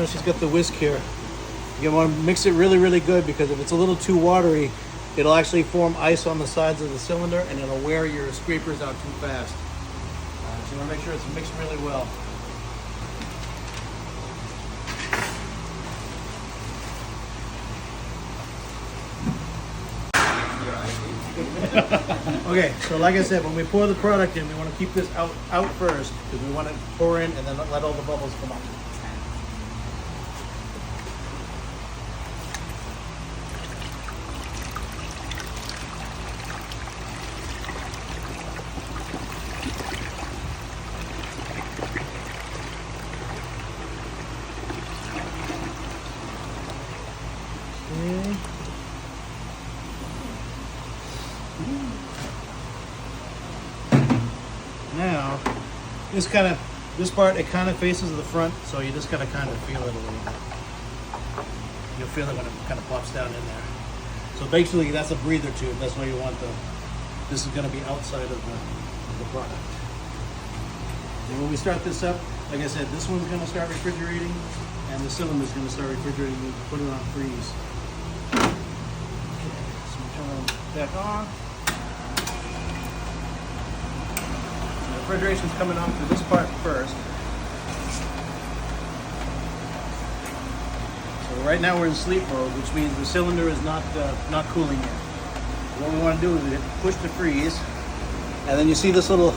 she's got the whisk here. You want to mix it really, really good, because if it's a little too watery, it'll actually form ice on the sides of the cylinder and it'll wear your scrapers out too fast. So you want to make sure it's mixed really well. Okay, so like I said, when we pour the product in, we want to keep this out first, because we want to pour in and then let all the bubbles come up. Okay. Now, this part, it kind of faces the front, so you just gotta kind of feel it a little bit. You'll feel it when it kind of pops down in there. So basically, that's a breather tube. That's why you want this is gonna be outside of the product. And when we start this up, like I said, this one's gonna start refrigerating, and the cylinder's gonna start refrigerating. We put it on freeze. Okay, so we turn it back on. Refrigeration's coming on through this part first. So right now we're in sleep mode, which means the cylinder is not cooling yet. What we want to do is push the freeze, and then you see this little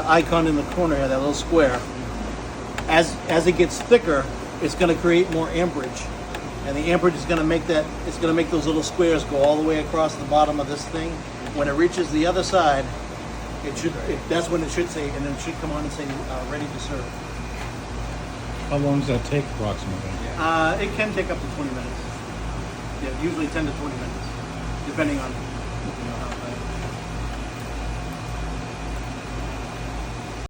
icon in the corner here, that little square. As it gets thicker, it's going to create more amperage, and the amperage is going to make those little squares go all the way across the bottom of this thing. When it reaches the other side, that's when it should say, and then it should come on and say ready to serve. How long does that take approximately? It can take up to 20 minutes. Yeah, usually 10 to 20 minutes, depending on